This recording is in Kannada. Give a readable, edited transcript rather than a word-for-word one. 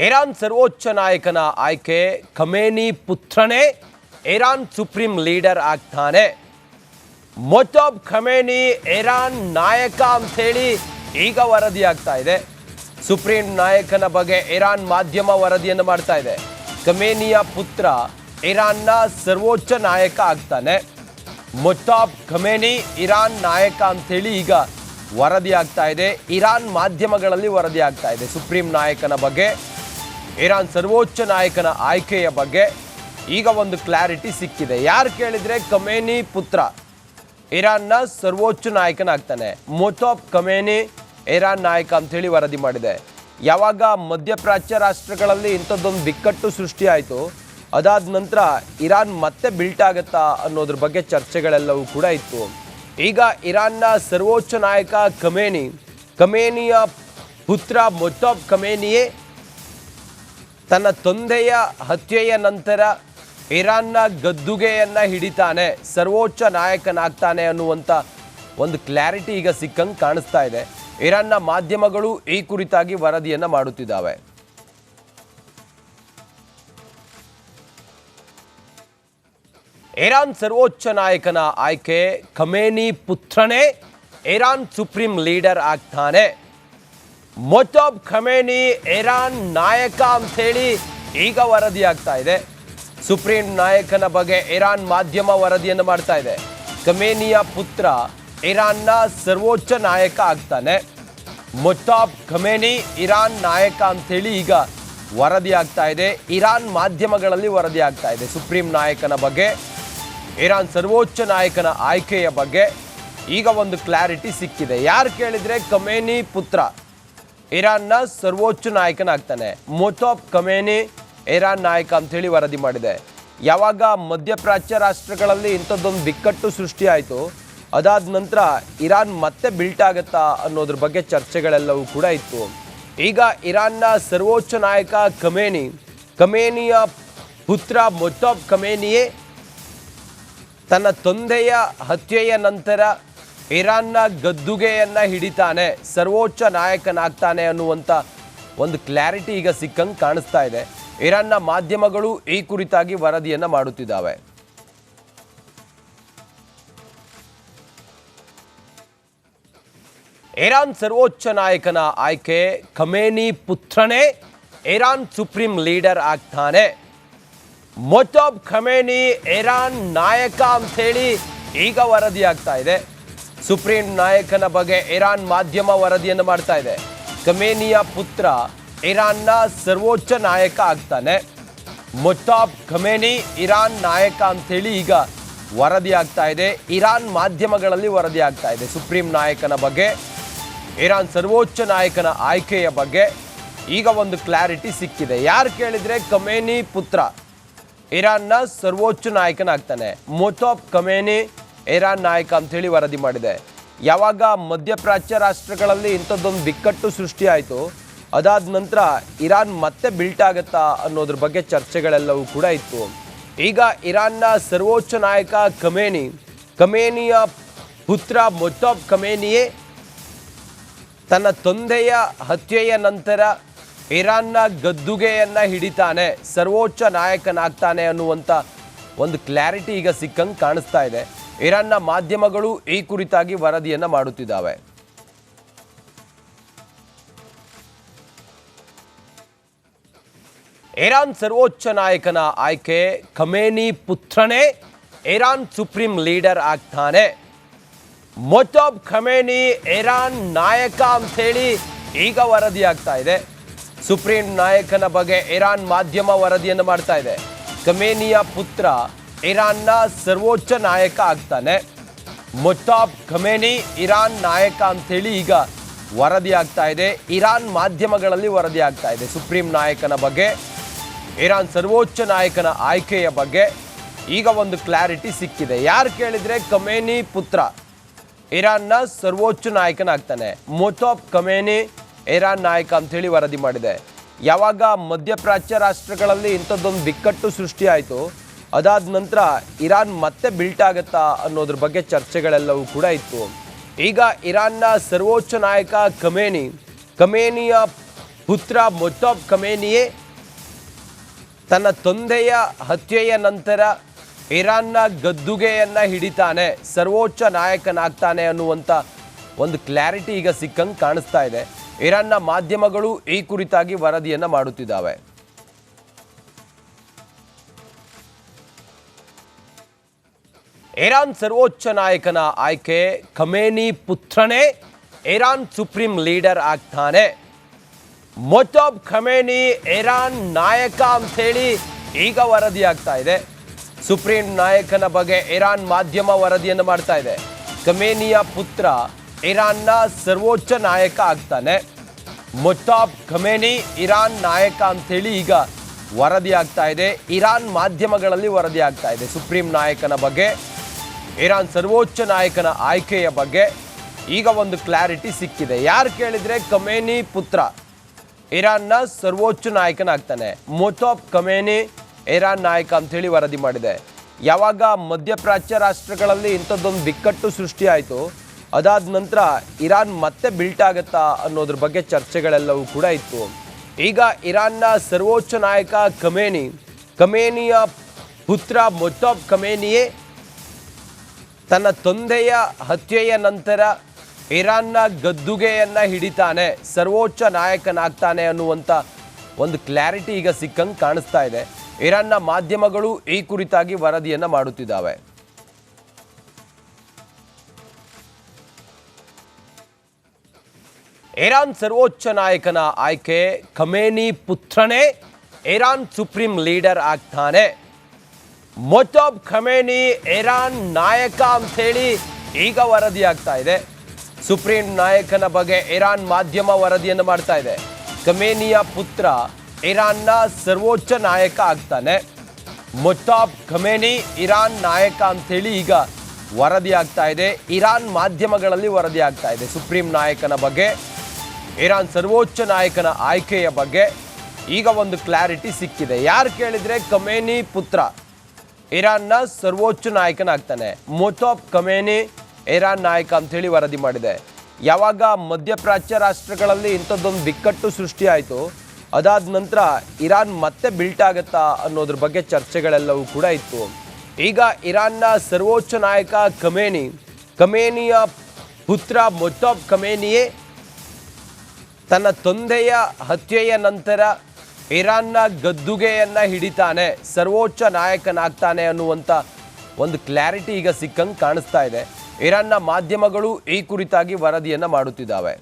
ಇರಾನ್ ಸರ್ವೋಚ್ಚ ನಾಯಕನ ಆಯ್ಕೆ ಖಮೇನಿ ಪುತ್ರನೇ ಇರಾನ್ ಸುಪ್ರೀಂ ಲೀಡರ್ ಆಗ್ತಾನೆ. ಮೊಜಾಬ್ ಖಮೇನಿ ಇರಾನ್ ನಾಯಕ ಅಂತ ಹೇಳಿ ಈಗ ವರದಿ ಆಗ್ತಾ ಇದೆ. ಸುಪ್ರೀಂ ನಾಯಕನ ಬಗ್ಗೆ ಇರಾನ್ ಮಾಧ್ಯಮ ವರದಿಯನ್ನು ಮಾಡ್ತಾ ಇದೆ. ಖಮೇನಿಯ ಪುತ್ರ ಇರಾನ್ನ ಸರ್ವೋಚ್ಚ ನಾಯಕ ಆಗ್ತಾನೆ. ಮೊಜಾಬ್ ಖಮೇನಿ ಇರಾನ್ ನಾಯಕ ಅಂತ ಹೇಳಿ ಈಗ ವರದಿ ಆಗ್ತಾ ಇದೆ. ಇರಾನ್ ಮಾಧ್ಯಮಗಳಲ್ಲಿ ವರದಿ ಆಗ್ತಾ ಇದೆ. ಸುಪ್ರೀಂ ನಾಯಕನ ಬಗ್ಗೆ, ಇರಾನ್ ಸರ್ವೋಚ್ಚ ನಾಯಕನ ಆಯ್ಕೆಯ ಬಗ್ಗೆ ಈಗ ಒಂದು ಕ್ಲಾರಿಟಿ ಸಿಕ್ಕಿದೆ. ಯಾರು ಕೇಳಿದ್ರೆ ಖಮೇನಿ ಪುತ್ರ ಇರಾನ್ನ ಸರ್ವೋಚ್ಚ ನಾಯಕನಾಗ್ತಾನೆ. ಮೊಜಾಬ್ ಖಮೇನಿ ಇರಾನ್ ನಾಯಕ ಅಂತ ಹೇಳಿ ವರದಿ ಮಾಡಿದೆ. ಯಾವಾಗ ಮಧ್ಯಪ್ರಾಚ್ಯ ರಾಷ್ಟ್ರಗಳಲ್ಲಿ ಇಂಥದ್ದೊಂದು ಬಿಕ್ಕಟ್ಟು ಸೃಷ್ಟಿ ಆಯಿತು, ಅದಾದ ನಂತರ ಇರಾನ್ ಮತ್ತೆ ಬಿಲ್ಟ್ ಆಗುತ್ತಾ ಅನ್ನೋದ್ರ ಬಗ್ಗೆ ಚರ್ಚೆಗಳೆಲ್ಲವೂ ಕೂಡ ಇತ್ತು. ಈಗ ಇರಾನ್ನ ಸರ್ವೋಚ್ಚ ನಾಯಕ ಖಮೇನಿಯ ಪುತ್ರ ಮೊಜಾಬ್ ಖಮೇನಿಯೇ ತನ್ನ ತಂದೆಯ ಹತ್ಯೆಯ ನಂತರ ಇರಾನ್ನ ಗದ್ದುಗೆಯನ್ನು ಹಿಡಿತಾನೆ, ಸರ್ವೋಚ್ಚ ನಾಯಕನಾಗ್ತಾನೆ ಅನ್ನುವಂಥ ಒಂದು ಕ್ಲಾರಿಟಿ ಈಗ ಸಿಕ್ಕಂಗೆ ಕಾಣಿಸ್ತಾ ಇದೆ. ಇರಾನ್ನ ಮಾಧ್ಯಮಗಳು ಈ ಕುರಿತಾಗಿ ವರದಿಯನ್ನು ಮಾಡುತ್ತಿದ್ದಾವೆ. ಇರಾನ್ ಸರ್ವೋಚ್ಚ ನಾಯಕನ ಆಯ್ಕೆ ಖಮೇನಿ ಪುತ್ರನೇ ಇರಾನ್ ಸುಪ್ರೀಂ ಲೀಡರ್ ಆಗ್ತಾನೆ. ಮೊಜಾಬ್ ಖಮೇನಿ ಇರಾನ್ ನಾಯಕ ಅಂತ ಹೇಳಿ ಈಗ ವರದಿ ಆಗ್ತಾ ಇದೆ. ಸುಪ್ರೀಂ ನಾಯಕನ ಬಗ್ಗೆ ಇರಾನ್ ಮಾಧ್ಯಮ ವರದಿಯನ್ನು ಮಾಡ್ತಾ ಇದೆ. ಖಮೇನಿಯ ಪುತ್ರ ಇರಾನ್ನ ಸರ್ವೋಚ್ಚ ನಾಯಕ ಆಗ್ತಾನೆ. ಮೊಜಾಬ್ ಖಮೇನಿ ಇರಾನ್ ನಾಯಕ ಅಂತ ಹೇಳಿ ಈಗ ವರದಿ ಆಗ್ತಾ ಇದೆ. ಇರಾನ್ ಮಾಧ್ಯಮಗಳಲ್ಲಿ ವರದಿ ಆಗ್ತಾ ಇದೆ. ಸುಪ್ರೀಂ ನಾಯಕನ ಬಗ್ಗೆ, ಇರಾನ್ ಸರ್ವೋಚ್ಚ ನಾಯಕನ ಆಯ್ಕೆಯ ಬಗ್ಗೆ ಈಗ ಒಂದು ಕ್ಲಾರಿಟಿ ಸಿಕ್ಕಿದೆ. ಯಾರು ಕೇಳಿದ್ರೆ ಖಮೇನಿ ಪುತ್ರ ಇರಾನ್ನ ಸರ್ವೋಚ್ಚ ನಾಯಕನಾಗ್ತಾನೆ. ಮೊಜಾಬ್ ಖಮೇನಿ ಇರಾನ್ ನಾಯಕ ಅಂತ ಹೇಳಿ ವರದಿ ಮಾಡಿದೆ. ಯಾವಾಗ ಮಧ್ಯಪ್ರಾಚ್ಯ ರಾಷ್ಟ್ರಗಳಲ್ಲಿ ಇಂಥದ್ದೊಂದು ಬಿಕ್ಕಟ್ಟು ಸೃಷ್ಟಿ ಆಯಿತು, ಅದಾದ ನಂತರ ಇರಾನ್ ಮತ್ತೆ ಬಿಲ್ಟ್ ಆಗುತ್ತಾ ಅನ್ನೋದ್ರ ಬಗ್ಗೆ ಚರ್ಚೆಗಳೆಲ್ಲವೂ ಕೂಡ ಇತ್ತು. ಈಗ ಇರಾನ್ನ ಸರ್ವೋಚ್ಚ ನಾಯಕ ಖಮೇನಿಯ ಪುತ್ರ ಮೊಜಾಬ್ ಖಮೇನಿಯೇ ತನ್ನ ತಂದೆಯ ಹತ್ಯೆಯ ನಂತರ ಇರಾನ್ನ ಗದ್ದುಗೆಯನ್ನು ಹಿಡಿತಾನೆ, ಸರ್ವೋಚ್ಚ ನಾಯಕನಾಗ್ತಾನೆ ಅನ್ನುವಂಥ ಒಂದು ಕ್ಲಾರಿಟಿ ಈಗ ಸಿಕ್ಕಂಗೆ ಕಾಣಿಸ್ತಾ ಇದೆ. ಇರಾನ್ನ ಮಾಧ್ಯಮಗಳು ಈ ಕುರಿತಾಗಿ ವರದಿಯನ್ನು ಮಾಡುತ್ತಿದ್ದಾವೆ. ಇರಾನ್ ಸರ್ವೋಚ್ಚ ನಾಯಕನ ಆಯ್ಕೆ ಖಮೇನಿ ಪುತ್ರನೇ ಇರಾನ್ ಸುಪ್ರೀಂ ಲೀಡರ್ ಆಗ್ತಾನೆ. ಮೊಜಾಬ್ ಖಮೇನಿ ಇರಾನ್ ನಾಯಕ ಅಂತ ಹೇಳಿ ಈಗ ವರದಿ ಆಗ್ತಾ ಇದೆ. ಸುಪ್ರೀಂ ನಾಯಕನ ಬಗ್ಗೆ ಇರಾನ್ ಮಾಧ್ಯಮ ವರದಿಯನ್ನು ಮಾಡ್ತಾ ಇದೆ. ಖಮೇನಿಯ ಪುತ್ರ ಇರಾನ್ನ ಸರ್ವೋಚ್ಚ ನಾಯಕ ಆಗ್ತಾನೆ. ಮೊಜಾಬ್ ಖಮೇನಿ ಇರಾನ್ ನಾಯಕ ಅಂತ ಹೇಳಿ ಈಗ ವರದಿ ಆಗ್ತಾ ಇದೆ. ಇರಾನ್ ಮಾಧ್ಯಮಗಳಲ್ಲಿ ವರದಿ ಆಗ್ತಾ ಇದೆ. ಸುಪ್ರೀಂ ನಾಯಕನ ಬಗ್ಗೆ, ಇರಾನ್ ಸರ್ವೋಚ್ಚ ನಾಯಕನ ಆಯ್ಕೆಯ ಬಗ್ಗೆ ಈಗ ಒಂದು ಕ್ಲಾರಿಟಿ ಸಿಕ್ಕಿದೆ. ಯಾರು ಕೇಳಿದ್ರೆ ಖಮೇನಿ ಪುತ್ರ ಇರಾನ್ನ ಸರ್ವೋಚ್ಚ ನಾಯಕನಾಗ್ತಾನೆ. ಮೊಜಾಬ್ ಖಮೇನಿ ಇರಾನ್ ನಾಯಕ ಅಂತ ಹೇಳಿ ವರದಿ ಮಾಡಿದೆ. ಯಾವಾಗ ಮಧ್ಯಪ್ರಾಚ್ಯ ರಾಷ್ಟ್ರಗಳಲ್ಲಿ ಇಂಥದ್ದೊಂದು ಬಿಕ್ಕಟ್ಟು ಸೃಷ್ಟಿ ಆಯಿತು, ಅದಾದ ನಂತರ ಇರಾನ್ ಮತ್ತೆ ಬಿಲ್ಟ್ ಆಗುತ್ತಾ ಅನ್ನೋದ್ರ ಬಗ್ಗೆ ಚರ್ಚೆಗಳೆಲ್ಲವೂ ಕೂಡ ಇತ್ತು. ಈಗ ಇರಾನ್ನ ಸರ್ವೋಚ್ಚ ನಾಯಕ ಖಮೇನಿಯ ಪುತ್ರ ಮೊಜಾಬ್ ಖಮೇನಿಯೇ ತನ್ನ ತಂದೆಯ ಹತ್ಯೆಯ ನಂತರ ಇರಾನ್ನ ಗದ್ದುಗೆಯನ್ನು ಹಿಡಿತಾನೆ, ಸರ್ವೋಚ್ಚ ನಾಯಕನಾಗ್ತಾನೆ ಅನ್ನುವಂಥ ಒಂದು ಕ್ಲಾರಿಟಿ ಈಗ ಸಿಕ್ಕಂಗೆ ಕಾಣಿಸ್ತಾ ಇದೆ. ಇರಾನ್ನ ಮಾಧ್ಯಮಗಳು ಈ ಕುರಿತಾಗಿ ವರದಿಯನ್ನು ಮಾಡುತ್ತಿದ್ದಾವೆ. ಇರಾನ್ ಸರ್ವೋಚ್ಚ ನಾಯಕನ ಆಯ್ಕೆ ಖಮೇನಿ ಪುತ್ರನೇ ಇರಾನ್ ಸುಪ್ರೀಂ ಲೀಡರ್ ಆಗ್ತಾನೆ. ಮೊಜಾಬ್ ಖಮೇನಿ ಇರಾನ್ ನಾಯಕ ಅಂತ ಹೇಳಿ ಈಗ ವರದಿ ಆಗ್ತಾ ಇದೆ. ಸುಪ್ರೀಂ ನಾಯಕನ ಬಗ್ಗೆ ಇರಾನ್ ಮಾಧ್ಯಮ ವರದಿಯನ್ನು ಮಾಡ್ತಾ ಇದೆ. ಖಮೇನಿಯ ಪುತ್ರ ಇರಾನ್ನ ಸರ್ವೋಚ್ಚ ನಾಯಕ ಆಗ್ತಾನೆ. ಮೊಜಾಬ್ ಖಮೇನಿ ಇರಾನ್ ನಾಯಕ ಅಂತ ಹೇಳಿ ಈಗ ವರದಿ ಆಗ್ತಾ ಇದೆ. ಇರಾನ್ ಮಾಧ್ಯಮಗಳಲ್ಲಿ ವರದಿ ಆಗ್ತಾ ಇದೆ. ಸುಪ್ರೀಂ ನಾಯಕನ ಬಗ್ಗೆ, ಇರಾನ್ ಸರ್ವೋಚ್ಚ ನಾಯಕನ ಆಯ್ಕೆಯ ಬಗ್ಗೆ ಈಗ ಒಂದು ಕ್ಲಾರಿಟಿ ಸಿಕ್ಕಿದೆ. ಯಾರು ಕೇಳಿದ್ರೆ ಖಮೇನಿ ಪುತ್ರ ಇರಾನ್ನ ಸರ್ವೋಚ್ಚ ನಾಯಕನಾಗ್ತಾನೆ. ಮೊಜಾಬ್ ಖಮೇನಿ ಇರಾನ್ ನಾಯಕ ಅಂತ ಹೇಳಿ ವರದಿ ಮಾಡಿದೆ. ಯಾವಾಗ ಮಧ್ಯಪ್ರಾಚ್ಯ ರಾಷ್ಟ್ರಗಳಲ್ಲಿ ಇಂಥದ್ದೊಂದು ಬಿಕ್ಕಟ್ಟು ಸೃಷ್ಟಿ ಆಯಿತು, ಅದಾದ ನಂತರ ಇರಾನ್ ಮತ್ತೆ ಬಿಲ್ಟ್ ಆಗುತ್ತಾ ಅನ್ನೋದ್ರ ಬಗ್ಗೆ ಚರ್ಚೆಗಳೆಲ್ಲವೂ ಕೂಡ ಇತ್ತು. ಈಗ ಇರಾನ್ನ ಸರ್ವೋಚ್ಚ ನಾಯಕ ಖಮೇನಿಯ ಪುತ್ರ ಮೊಜ್ತಬಾ ಖಮೇನಿಯೇ ತನ್ನ ತಂದೆಯ ಹತ್ಯೆಯ ನಂತರ ಇರಾನ್ನ ಗದ್ದುಗೆಯನ್ನು ಹಿಡಿತಾನೆ, ಸರ್ವೋಚ್ಚ ನಾಯಕನಾಗ್ತಾನೆ ಅನ್ನುವಂಥ ಒಂದು ಕ್ಲಾರಿಟಿ ಈಗ ಸಿಕ್ಕಂಗೆ ಕಾಣಿಸ್ತಾ ಇದೆ. ಇರಾನ್ನ ಮಾಧ್ಯಮಗಳು ಈ ಕುರಿತಾಗಿ ವರದಿಯನ್ನು ಮಾಡುತ್ತಿದ್ದಾವೆ. ಇರಾನ್ ಸರ್ವೋಚ್ಚ ನಾಯಕನ ಆಯ್ಕೆ, ಖಮೇನಿ ಪುತ್ರನೇ ಇರಾನ್ ಸುಪ್ರೀಂ ಲೀಡರ್ ಆಗ್ತಾನೆ. ಮೊಜ್ತಬಾ ಖಮೇನಿ ಇರಾನ್ ನಾಯಕ ಅಂಥೇಳಿ ಈಗ ವರದಿ ಆಗ್ತಾ ಇದೆ. ಸುಪ್ರೀಂ ನಾಯಕನ ಬಗ್ಗೆ ಇರಾನ್ ಮಾಧ್ಯಮ ವರದಿಯನ್ನು ಮಾಡ್ತಾ ಇದೆ. ಖಮೇನಿಯ ಪುತ್ರ ಇರಾನ್ನ ಸರ್ವೋಚ್ಚ ನಾಯಕ ಆಗ್ತಾನೆ. ಮೊಜ್ತಬಾ ಖಮೇನಿ ಇರಾನ್ ನಾಯಕ ಅಂಥೇಳಿ ಈಗ ವರದಿ ಆಗ್ತಾ ಇದೆ. ಇರಾನ್ ಮಾಧ್ಯಮಗಳಲ್ಲಿ ವರದಿ ಆಗ್ತಾ ಇದೆ. ಸುಪ್ರೀಂ ನಾಯಕನ ಬಗ್ಗೆ, ಇರಾನ್ ಸರ್ವೋಚ್ಚ ನಾಯಕನ ಆಯ್ಕೆಯ ಬಗ್ಗೆ ಈಗ ಒಂದು ಕ್ಲಾರಿಟಿ ಸಿಕ್ಕಿದೆ. ಯಾರು ಕೇಳಿದರೆ ಖಮೇನಿ ಪುತ್ರ ಇರಾನ್ನ ಸರ್ವೋಚ್ಚ ನಾಯಕನಾಗ್ತಾನೆ. ಮೊಜ್ತಬಾ ಖಮೇನಿ ಇರಾನ್ ನಾಯಕ ಅಂಥೇಳಿ ವರದಿ ಮಾಡಿದೆ. ಯಾವಾಗ ಮಧ್ಯಪ್ರಾಚ್ಯ ರಾಷ್ಟ್ರಗಳಲ್ಲಿ ಇಂಥದ್ದೊಂದು ಬಿಕ್ಕಟ್ಟು ಸೃಷ್ಟಿಯಾಯಿತು, ಅದಾದ ನಂತರ ಇರಾನ್ ಮತ್ತೆ ಬಿಲ್ಟ್ ಆಗುತ್ತಾ ಅನ್ನೋದ್ರ ಬಗ್ಗೆ ಚರ್ಚೆಗಳೆಲ್ಲವೂ ಕೂಡ ಇತ್ತು. ಈಗ ಇರಾನ್ನ ಸರ್ವೋಚ್ಚ ನಾಯಕ ಖಮೇನಿಯ ಪುತ್ರ ಮೊಜ್ತಬಾ ಖಮೇನಿಯೇ ತನ್ನ ತಂದೆಯ ಹತ್ಯೆಯ ನಂತರ ಇರಾನ್ನ ಗದ್ದುಗೆಯನ್ನು ಹಿಡಿತಾನೆ, ಸರ್ವೋಚ್ಚ ನಾಯಕನಾಗ್ತಾನೆ ಅನ್ನುವಂಥ ಒಂದು ಕ್ಲಾರಿಟಿ ಈಗ ಸಿಕ್ಕಂಗೆ ಕಾಣಿಸ್ತಾ ಇದೆ. ಇರಾನ್ನ ಮಾಧ್ಯಮಗಳು ಈ ಕುರಿತಾಗಿ ವರದಿಯನ್ನು ಮಾಡುತ್ತಿದ್ದಾವೆ. ಇರಾನ್ ಸರ್ವೋಚ್ಚ ನಾಯಕನ ಆಯ್ಕೆ, ಖಮೇನಿ ಪುತ್ರನೇ ಇರಾನ್ ಸುಪ್ರೀಂ ಲೀಡರ್ ಆಗ್ತಾನೆ. ಮೊಜ್ತಬಾ ಖಮೇನಿ ಇರಾನ್ ನಾಯಕ ಅಂಥೇಳಿ ಈಗ ವರದಿ ಆಗ್ತಾ ಇದೆ. ಸುಪ್ರೀಂ ನಾಯಕನ ಬಗ್ಗೆ ಇರಾನ್ ಮಾಧ್ಯಮ ವರದಿಯನ್ನು ಮಾಡ್ತಾ ಇದೆ. ಖಮೇನಿಯ ಪುತ್ರ ಇರಾನ್ನ ಸರ್ವೋಚ್ಚ ನಾಯಕ ಆಗ್ತಾನೆ. ಮೊಜ್ತಬಾ ಖಮೇನಿ ಇರಾನ್ ನಾಯಕ ಅಂಥೇಳಿ ಈಗ ವರದಿ ಆಗ್ತಾ ಇದೆ. ಇರಾನ್ ಮಾಧ್ಯಮಗಳಲ್ಲಿ ವರದಿ ಆಗ್ತಾ ಇದೆ. ಸುಪ್ರೀಂ ನಾಯಕನ ಬಗ್ಗೆ, ಇರಾನ್ ಸರ್ವೋಚ್ಚ ನಾಯಕನ ಆಯ್ಕೆಯ ಬಗ್ಗೆ ಈಗ ಒಂದು ಕ್ಲಾರಿಟಿ ಸಿಕ್ಕಿದೆ. ಯಾರು ಕೇಳಿದರೆ ಖಮೇನಿ ಪುತ್ರ ಇರಾನ್ನ ಸರ್ವೋಚ್ಚ ನಾಯಕನಾಗ್ತಾನೆ. ಮೊಜ್ತಬಾ ಖಮೇನಿ ಇರಾನ್ ನಾಯಕ ಅಂಥೇಳಿ ವರದಿ ಮಾಡಿದೆ. ಯಾವಾಗ ಮಧ್ಯಪ್ರಾಚ್ಯ ರಾಷ್ಟ್ರಗಳಲ್ಲಿ ಇಂಥದ್ದೊಂದು ಬಿಕ್ಕಟ್ಟು ಸೃಷ್ಟಿಯಾಯಿತು, ಅದಾದ ನಂತರ ಇರಾನ್ ಮತ್ತೆ ಬಿಲ್ಟ್ ಆಗುತ್ತಾ ಅನ್ನೋದ್ರ ಬಗ್ಗೆ ಚರ್ಚೆಗಳೆಲ್ಲವೂ ಕೂಡ ಇತ್ತು. ಈಗ ಇರಾನ್ನ ಸರ್ವೋಚ್ಚ ನಾಯಕ ಖಮೇನಿಯ ಪುತ್ರ ಮೊಜ್ತಬಾ ಖಮೇನಿಯೇ ತನ್ನ ತಂದೆಯ ಹತ್ಯೆಯ ನಂತರ ಇರಾನ್ನ ಗದ್ದುಗೆಯನ್ನು ಹಿಡಿತಾನೆ, ಸರ್ವೋಚ್ಚ ನಾಯಕನಾಗ್ತಾನೆ ಅನ್ನುವಂಥ ಒಂದು ಕ್ಲಾರಿಟಿ ಈಗ ಸಿಕ್ಕಂಗೆ ಕಾಣಿಸ್ತಾ ಇದೆ. ಇರಾನ್ನ ಮಾಧ್ಯಮಗಳು ಈ ಕುರಿತಾಗಿ ವರದಿಯನ್ನು ಮಾಡುತ್ತಿದ್ದಾವೆ.